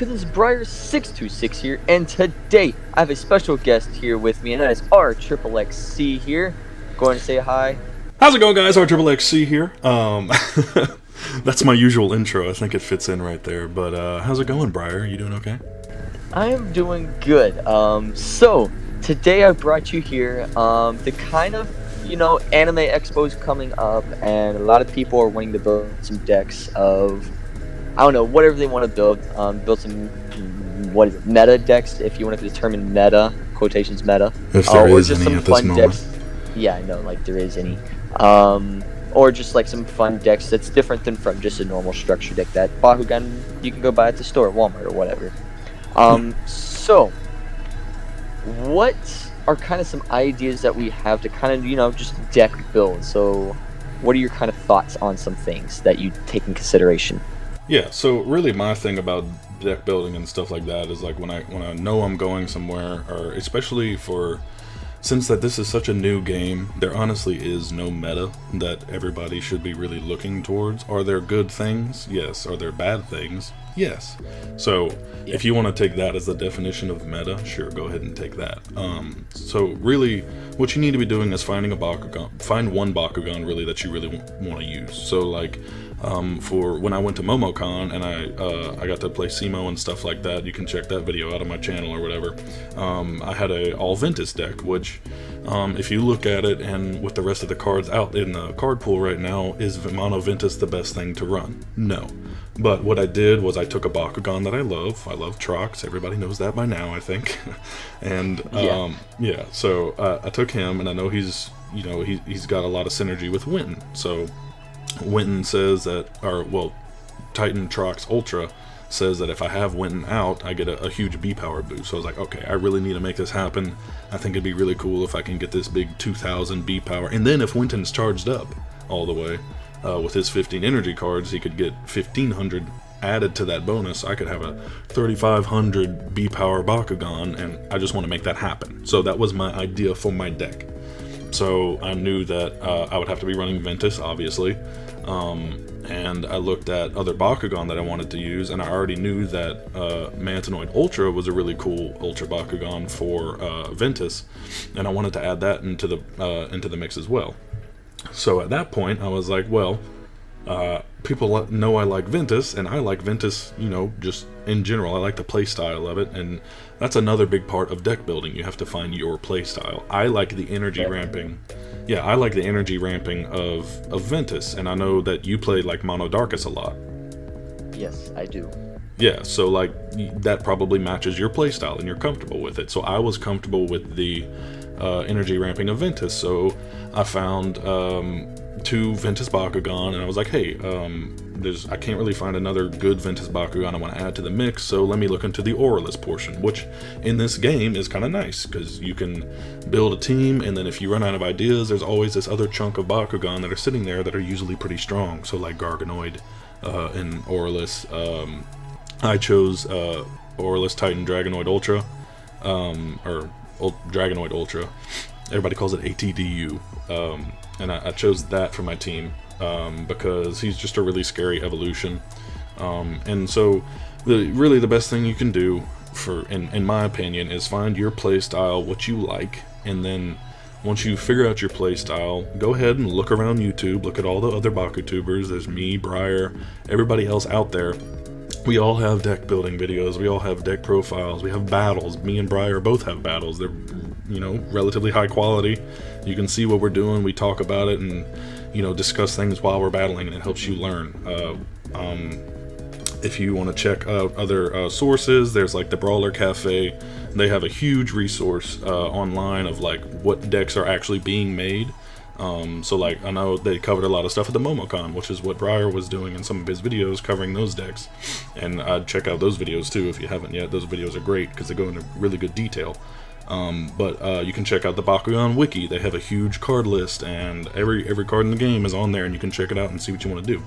welcome. This is RxXxC here, and today I have a special guest here with me, and that is RxXxC here. Going to say hi. How's it going, guys? RxXxC here. That's my usual intro. I think it fits in right there. But how's it going, Briar? You doing okay? I am doing good. So today I brought you here. The kind of anime expo's coming up, and a lot of people are wanting to build some decks of whatever they want to build. Build some meta decks, if you want to determine meta quotations meta. If there or is just any some at this fun moment. decks. Yeah, I know, like there is any. Or just like some fun decks that's different than from just a normal structure deck that Bakugan you can go buy at the store, Walmart or whatever. So what are kind of some ideas that we have to kind of just deck build? So what are your kind of thoughts on some things that you take in consideration? Yeah, so really my thing about deck building and stuff like that is like when I know I'm going somewhere, or especially since this is such a new game, there honestly is no meta that everybody should be really looking towards. Are there good things? Yes. Are there bad things? Yes. So if you want to take that as the definition of meta, sure, go ahead and take that. So really what you need to be doing is find one Bakugan really that you really want to use. So like for when I went to MomoCon and I got to play Simo and stuff like that, you can check that video out on my channel or whatever. I had a all Ventus deck, which if you look at it and with the rest of the cards out in the card pool right now, is Mono Ventus the best thing to run? No. But what I did was I took a Bakugan that I love. I love Trox. Everybody knows that by now, I think. And so I took him, and I know he's got a lot of synergy with Winton. So Winton says that, Titan Trox Ultra says that if I have Winton out, I get a huge B power boost. So I was like, okay, I really need to make this happen. I think it'd be really cool if I can get this big 2000 B power. And then if Winton's charged up all the way, with his 15 energy cards, he could get 1500 added to that bonus. I could have a 3500 B power Bakugan, and I just want to make that happen. So that was my idea for my deck. So I knew that I would have to be running Ventus, obviously, and I looked at other Bakugan that I wanted to use, and I already knew that Mantanoid Ultra was a really cool Ultra Bakugan for Ventus, and I wanted to add that into the mix as well. So at that point, I was like, well, people know I like Ventus, and I like Ventus, just in general. I like the play style of it, and that's another big part of deck building. You have to find your play style. I like the energy ramping. Yeah, I like the energy ramping of Ventus, and I know that you play like Mono Darkus a lot. Yes, I do. Yeah, so like that probably matches your play style, and you're comfortable with it. So I was comfortable with the energy ramping of Ventus, so I found 2 Ventus Bakugan, and I was like, hey, I can't really find another good Ventus Bakugan I want to add to the mix, so let me look into the Auralus portion, which in this game is kind of nice, because you can build a team, and then if you run out of ideas, there's always this other chunk of Bakugan that are sitting there that are usually pretty strong, so like Garganoid and Auralus. I chose Auralus Titan Dragonoid Ultra, or Dragonoid Ultra. Everybody calls it ATDU, and I chose that for my team because he's just a really scary evolution. And so, the best thing you can do, in my opinion, is find your play style, what you like, and then once you figure out your play style, go ahead and look around YouTube, look at all the other BakuTubers. There's me, Briar, everybody else out there. We all have deck building videos, we all have deck profiles, we have battles. Me and Briar both have battles. They're, relatively high quality. You can see what we're doing, we talk about it, and, discuss things while we're battling, and it helps you learn. If you want to check out other sources, there's like the Brawler Cafe. They have a huge resource online of like what decks are actually being made. So like I know they covered a lot of stuff at the MomoCon, which is what Briar was doing in some of his videos covering those decks, and I'd check out those videos too if you haven't yet. Those videos are great because they go into really good detail. But you can check out the Bakugan wiki. They have a huge card list, and every card in the game is on there, and you can check it out and see what you want to do.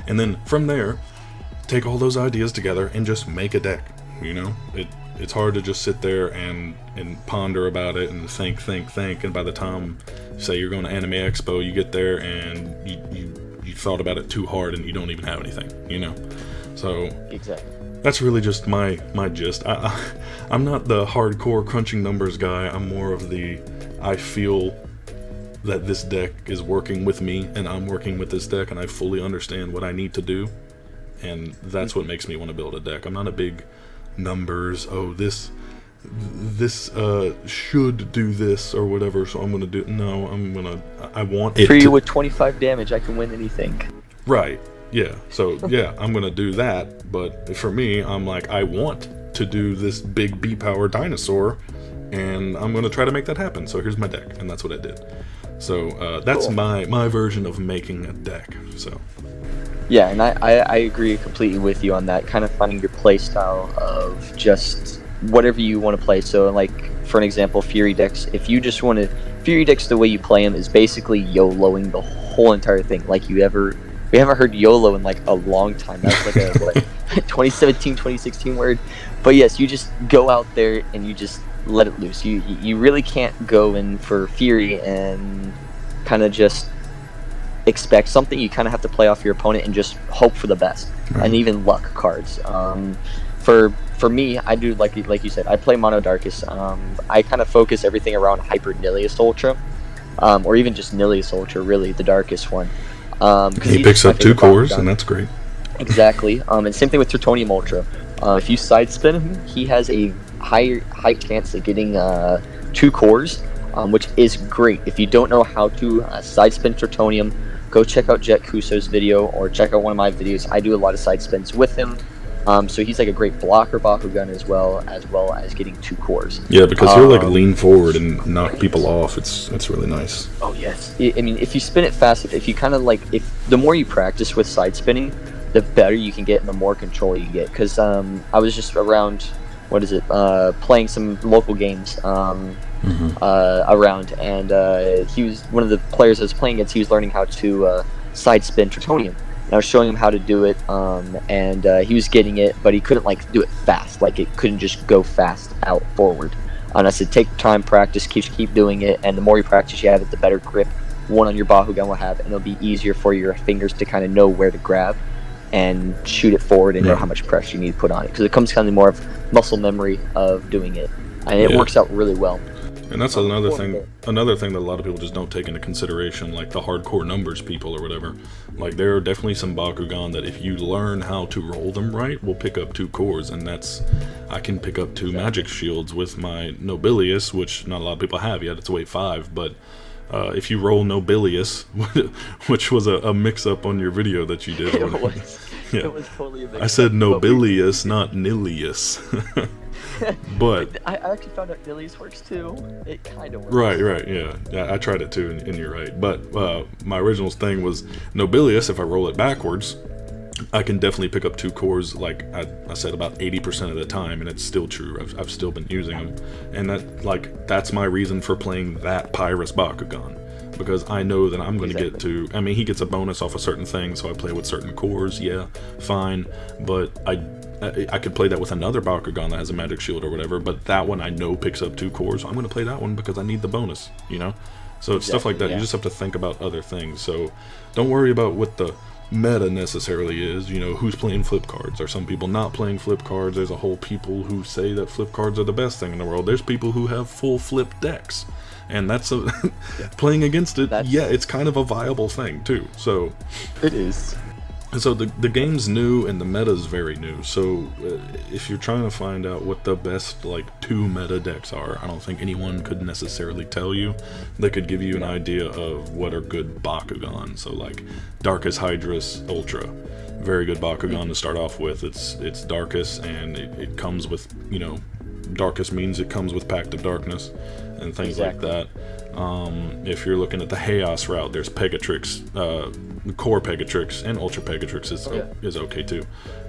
And then from there, take all those ideas together and just make a deck. It's hard to just sit there and ponder about it and think, and by the time, say you're going to Anime Expo, you get there and you thought about it too hard and you don't even have anything, So exactly. that's really just my gist. I'm not the hardcore crunching numbers guy. I'm more of the, I feel that this deck is working with me, and I'm working with this deck, and I fully understand what I need to do, and that's what makes me want to build a deck. I'm not a big numbers, oh, this should do this or whatever, so I'm gonna do. No, I want it For you to, with 25 damage, I can win anything. right. Yeah, so yeah, I'm gonna do that, but for me, I'm like, I want to do this big B-power dinosaur, and I'm gonna try to make that happen, so here's my deck, and that's what I did. So that's Cool. my version of making a deck, so. Yeah, and I agree completely with you on that, kind of finding your play style of just whatever you want to play. So, like, for an example, Fury decks, if you just want to, Fury decks, the way you play them is basically YOLOing the whole entire thing. Like, we haven't heard YOLO in, like, a long time. That's like a, what, 2017, 2016 word. But yes, you just go out there and you just let it loose. You really can't go in for Fury and kind of just expect something. You kind of have to play off your opponent and just hope for the best, Right. and even luck cards. For me, I do like you said, I play Mono Darkus. I kind of focus everything around Hyper Nilius Ultra, or even just Nilius Ultra, really the darkest one. He picks up 2 cores, and that's great. Exactly. And same thing with Tritonium Ultra. If you sidespin him, he has a high chance of getting 2 cores, which is great. If you don't know how to sidespin Tritonium, go check out Jet Kuso's video or check out one of my videos. I do a lot of sidespins with him. So he's like a great blocker Bakugan as well as getting 2 cores. Yeah, because he'll like lean forward and knock people off. It's really nice. Oh yes. I mean, if you spin it fast, if you kind of like, if the more you practice with side spinning, the better you can get and the more control you get. Because I was just around, playing some local games around, and he was one of the players I was playing against. He was learning how to side spin Tritonium. And I was showing him how to do it, and he was getting it, but he couldn't like do it fast. Like it couldn't just go fast out forward. And I said, take time, practice, keep doing it, and the more you practice you have it, the better grip one on your Bakugan will have, and it'll be easier for your fingers to kind of know where to grab and shoot it forward and know how much pressure you need to put on it, because it comes kind of more of muscle memory of doing it, and it works out really well. And that's another thing that a lot of people just don't take into consideration, like the hardcore numbers people or whatever. Like, there are definitely some Bakugan that if you learn how to roll them right, will pick up 2 cores, and I can pick up 2 magic shields with my Nobilius, which not a lot of people have yet. It's weight 5, but if you roll Nobilius, which was a mix-up on your video that you did. It was. Yeah. It was totally a mix-up. I said Nobilius, not Nilius. But I actually found out Nilius works too. It kind of works. right, yeah. I tried it too, and you're right. But my original thing was Nobilius. If I roll it backwards, I can definitely pick up 2 cores, like I said, about 80% of the time, and it's still true. I've still been using them, and that's my reason for playing that Pyrus Bakugan, because I know that I'm going to get to. I mean, he gets a bonus off a certain thing, so I play with certain cores. Yeah, fine, but I could play that with another Bakugan that has a magic shield or whatever, but that one I know picks up 2 cores, so I'm going to play that one because I need the bonus, you know? So it's stuff like that. Yeah. You just have to think about other things. So don't worry about what the meta necessarily is, you know, who's playing flip cards. Are some people not playing flip cards? There's a whole people who say that flip cards are the best thing in the world. There's people who have full flip decks, and that's playing against it. It's kind of a viable thing too. So it is. So the game's new and the meta's very new. So if you're trying to find out what the best like 2 meta decks are, I don't think anyone could necessarily tell you. They could give you an idea of what are good Bakugan. So like Darkus Hydrus Ultra, very good Bakugan to start off with. It's Darkus, and it comes with, you know, Darkus means it comes with Pact of Darkness and things like that. If you're looking at the Chaos route, there's Pegatrix, Core Pegatrix, and Ultra Pegatrix is okay too.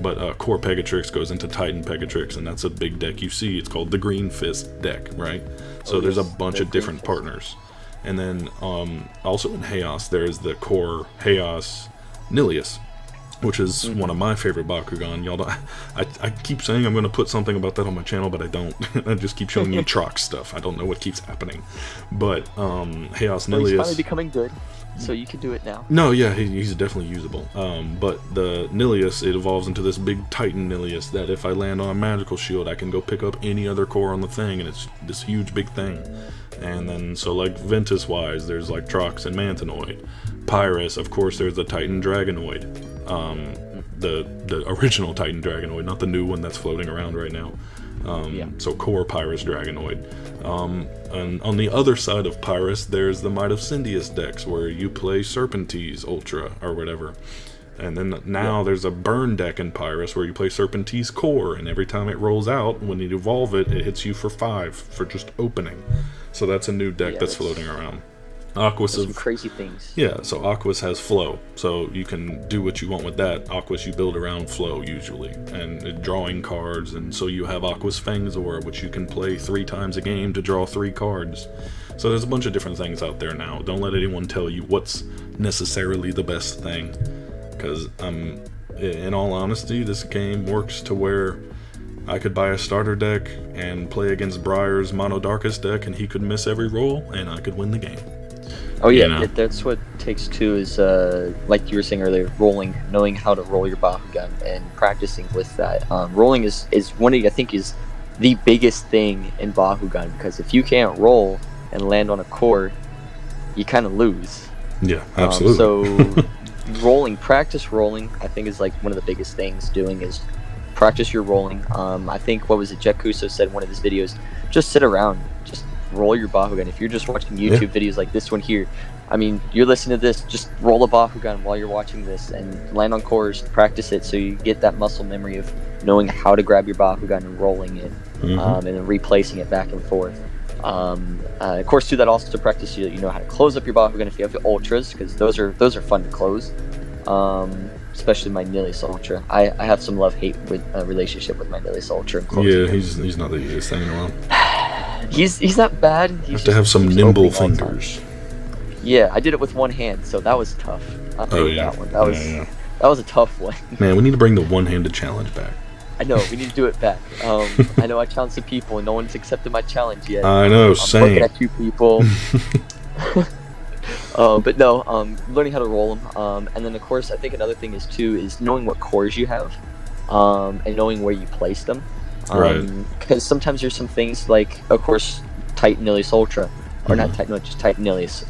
But Core Pegatrix goes into Titan Pegatrix, and that's a big deck you see. It's called the Green Fist deck, right? So there's a bunch of different partners. And then also in Chaos, there's the Core Chaos Nilius, which is one of my favorite Bakugan. Y'all don't, I keep saying I'm going to put something about that on my channel, but I don't. I just keep showing you Trox stuff. I don't know what keeps happening. But Chaos Nilius... He's finally becoming good. so you can do it now. No, yeah, he's definitely usable. But the Nilius, it evolves into this big Titan Nilius that if I land on a magical shield, I can go pick up any other core on the thing, and it's this huge big thing. And then, so like Ventus-wise, there's like Trox and Mantanoid. Pyrus, of course, there's the Titan Dragonoid. The original Titan Dragonoid, not the new one that's floating around right now. So core Pyrus Dragonoid. And on the other side of Pyrus, there's the Might of Syndius decks, where you play Serpentise Ultra, or whatever. And then now there's a burn deck in Pyrus, where you play Serpentise Core, and every time it rolls out, when you evolve it, it hits you for 5, for just opening. So that's a new deck that's floating around. Aquas some crazy things. Yeah, so Aquas has flow, so you can do what you want with that. Aquas you build around flow usually, and drawing cards, and so you have Aquas Fangzor, which you can play 3 times a game to draw 3 cards. So there's a bunch of different things out there now. Don't let anyone tell you what's necessarily the best thing, because in all honesty, this game works to where I could buy a starter deck and play against Briar's Mono Darkest deck, and he could miss every roll, and I could win the game. Oh yeah, that's what it takes too, is like you were saying earlier, knowing how to roll your Bakugan and practicing with that. Rolling is one of, I think, is the biggest thing in Bakugan, because if you can't roll and land on a core, you kind of lose. Yeah, absolutely. So practice rolling, I think, is like one of the biggest things doing is practice your rolling. I think, what was it, Jet Kuso said in one of his videos, just sit around, just roll your Bakugan. If you're just watching YouTube videos like this one here, I mean, you're listening to this, just roll a Bakugan while you're watching this and land on cores, practice it so you get that muscle memory of knowing how to grab your Bakugan and rolling it, and then replacing it back and forth. Of course, do that also to practice you know how to close up your Bakugan if you have the Ultras, because those are fun to close. Especially my Nilius Ultra. I have some love-hate relationship with my Nilius Ultra. Yeah, he's not the easiest thing in the world. He's not bad. You have to have some nimble fingers. Yeah, I did it with one hand, so that was tough. That one. That was a tough one. Man, we need to bring the one-handed challenge back. I know, we need to do it back. I know I challenged some people and no one's accepted my challenge yet. I know, I'm looking at you people. But no, learning how to roll them. And then of course, I think another thing is knowing what cores you have, and knowing where you place them. Right. Because sometimes there's some things like, of course, Titan Nilius Ultra, or not Titan, no, just Titan Nilius.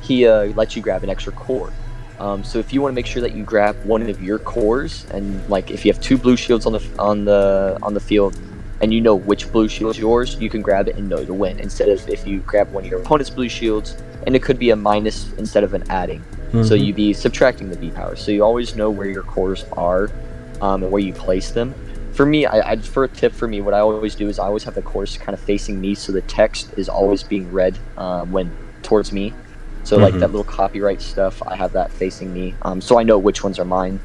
He lets you grab an extra core. So if you want to make sure that you grab one of your cores, and like if you have 2 blue shields on the field, and you know which blue shield is yours, you can grab it and know to win. Instead of if you grab one of your opponent's blue shields, and it could be a minus instead of an adding. So you'd be subtracting the B power. So you always know where your cores are, and where you place them. For me, for a tip for me, what I always do is I always have the cores kind of facing me, so the text is always being read when towards me. So like that little copyright stuff, I have that facing me, so I know which ones are mine.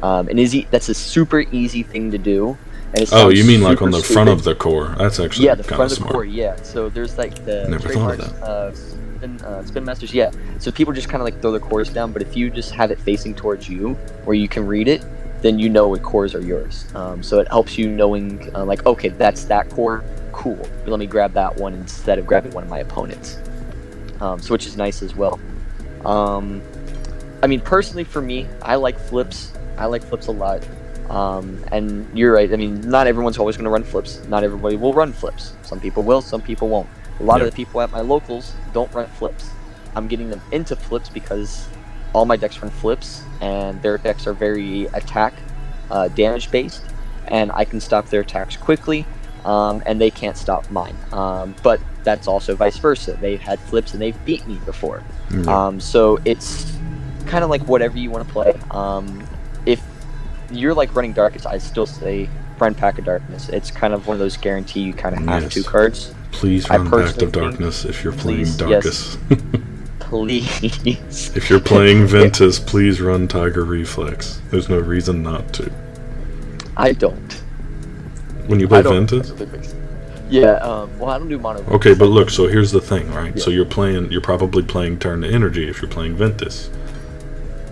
And that's a super easy thing to do. And you mean like on the front of the core? That's actually the front of the smart. Core. Yeah. So there's like the Never thought of that. Spin Masters. Yeah. So people just kind of like throw their cores down, but if you just have it facing towards you, where you can read it, then you know what cores are yours. So it helps you knowing, like, okay, that's that core. Cool. Let me grab that one instead of grabbing one of my opponents. So which is nice as well. I mean, personally for me, I like flips. I like flips a lot. And you're right. I mean, not everyone's always going to run flips. Not everybody will run flips. Some people will, some people won't. A lot of the people at my locals don't run flips. I'm getting them into flips because all my decks run flips, and their decks are very attack, damage based, and I can stop their attacks quickly, and they can't stop mine. But that's also vice versa. They've had flips and they've beat me before. So it's kind of like whatever you want to play. If you're like running Darkest, I still say run Pack of Darkness. It's kind of one of those guarantee you kind of have 2 cards. Please run Pact of Darkness if you're playing Darkest. Yes. Please. If you're playing Ventus, please run Tiger Reflex. There's no reason not to. I don't. When you play Ventus? Yeah, well, I don't do mono. Okay, but look, so here's the thing, right? Yeah. So you're probably playing Turn to Energy if you're playing Ventus,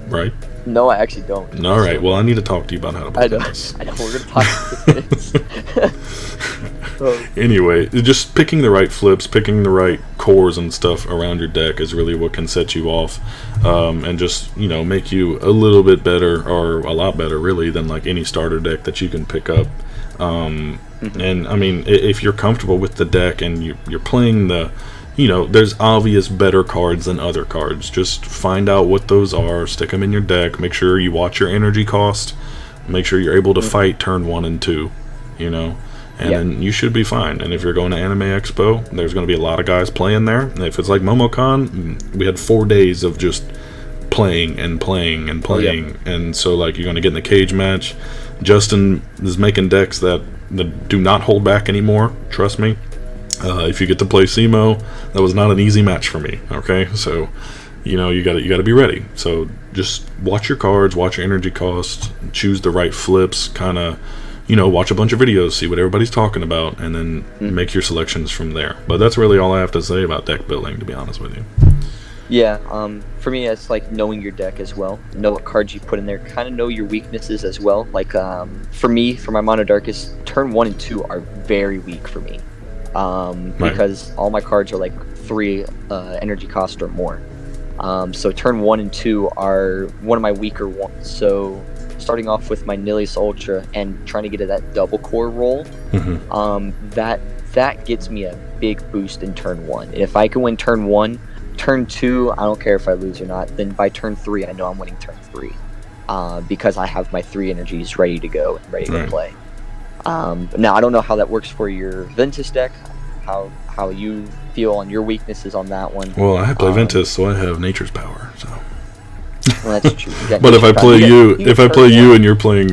right? No, I actually don't. All right, well, I need to talk to you about how to play Ventus. I know, we're going to talk about this. Anyway, just picking the right flips, picking the right cores and stuff around your deck is really what can set you off, and just, you know, make you a little bit better, or a lot better really, than like any starter deck that you can pick up. And I mean, if you're comfortable with the deck and you're playing the, you know, there's obvious better cards than other cards. Just find out what those are, stick them in your deck, make sure you watch your energy cost, make sure you're able to fight turn 1 and 2, you know, and then you should be fine. And if you're going to Anime Expo, there's going to be a lot of guys playing there. And if it's like MomoCon, we had 4 days of just playing and playing and playing. And so, like, you're going to get in the cage match. Justin is making decks that do not hold back anymore, trust me. If you get to play Simo, that was not an easy match for me, okay? So, you know, you gotta be ready. So just watch your cards, watch your energy cost, choose the right flips, kind of, you know, watch a bunch of videos, see what everybody's talking about, and then make your selections from there. But that's really all I have to say about deck building, to be honest with you. Yeah, for me, it's like knowing your deck as well. Know what cards you put in there. Kind of know your weaknesses as well. Like, for me, for my Mono Darkest, turn 1 and 2 are very weak for me. Because all my cards are like 3 energy cost or more. So turn 1 and 2 are one of my weaker ones. So starting off with my Nilius Ultra and trying to get to that double core roll, that gets me a big boost in turn 1. And if I can win turn 1, turn 2, I don't care if I lose or not, then by turn 3, I know I'm winning turn 3. Because I have my 3 energies ready to go and ready to play. Now, I don't know how that works for your Ventus deck, how you feel on your weaknesses on that one. Well, I play Ventus, so I have Nature's Power, so... Well, that's true. But if I play you and you're playing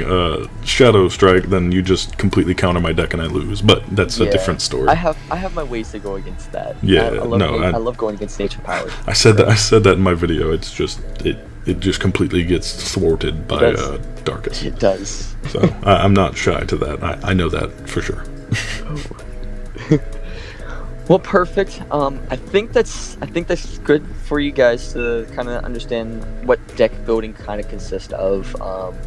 Shadow Strike, then you just completely counter my deck and I lose. But that's a different story. I have my ways to go against that. Yeah, I love going against nature power. I said that in my video. It's just it just completely gets thwarted by Darkest. It does. So I'm not shy to that. I know that for sure. Well, perfect. I think that's good for you guys to kind of understand what deck building kind of consists of.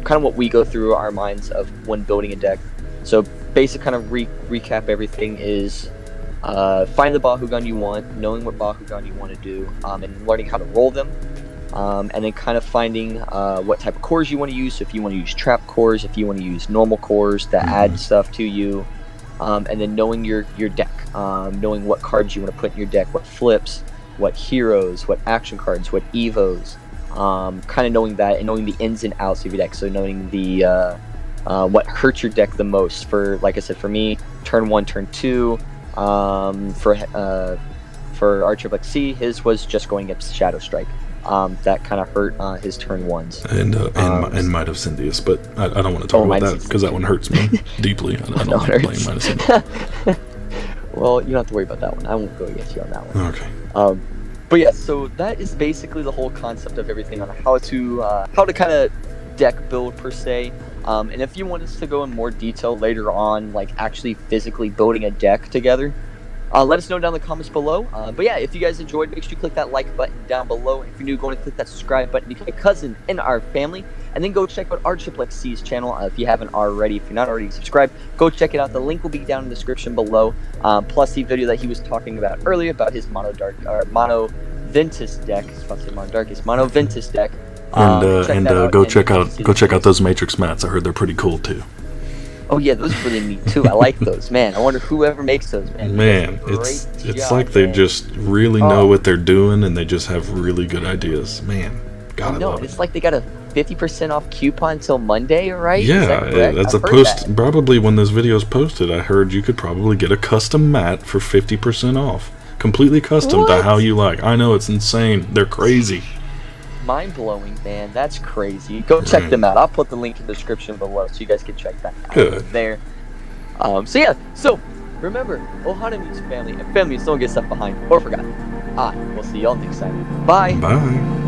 Kind of what we go through our minds of when building a deck. So basic kind of recap everything is find the Bakugan you want, knowing what Bakugan you want to do, and learning how to roll them. And then kind of finding what type of cores you want to use. So if you want to use trap cores, if you want to use normal cores to add stuff to you. And then knowing your deck, knowing what cards you want to put in your deck, what flips, what heroes, what action cards, what evos, kind of knowing that and knowing the ins and outs of your deck. So knowing the what hurts your deck the most. For, like I said, for me, turn 1, turn 2. For RxXxC, his was just going against Shadow Strike. That kind of hurt his turn 1s. And Might of Syndius, but I don't want to talk about that because that one hurts me deeply. I don't like playing Might of Syndius. Well, you don't have to worry about that one. I won't go against you on that one. Okay. But yeah, so that is basically the whole concept of everything on how to kind of deck build per se. And if you want us to go in more detail later on, like actually physically building a deck together, let us know down in the comments below. But yeah, if you guys enjoyed, make sure you click that like button down below. If you're new, go and click that subscribe button to become a cousin in our family. And then go check out RxXxC's channel if you haven't already. If you're not already subscribed, go check it out. The link will be down in the description below. Plus the video that he was talking about earlier about his Mono Ventus deck. I was about to say Mono Darkest. Mono Ventus deck. Go check out those Matrix mats. I heard they're pretty cool too. Oh yeah, those are really neat too. I like those, man. I wonder whoever makes those, man. Man, it's like they just really know what they're doing, and they just have really good ideas. Man, God, I love it. It's like they got a 50% off coupon until Monday, right? Yeah, that's a post. Probably when this video is posted, I heard you could probably get a custom mat for 50% off, completely custom to how you like. I know, it's insane. They're crazy. Mind-blowing, man. That's crazy. Go check them out. I'll put the link in the description below so you guys can check that out there. So yeah, so remember, Ohana means family, and family don't get left behind or forgotten. We'll see y'all next time. Bye. Bye.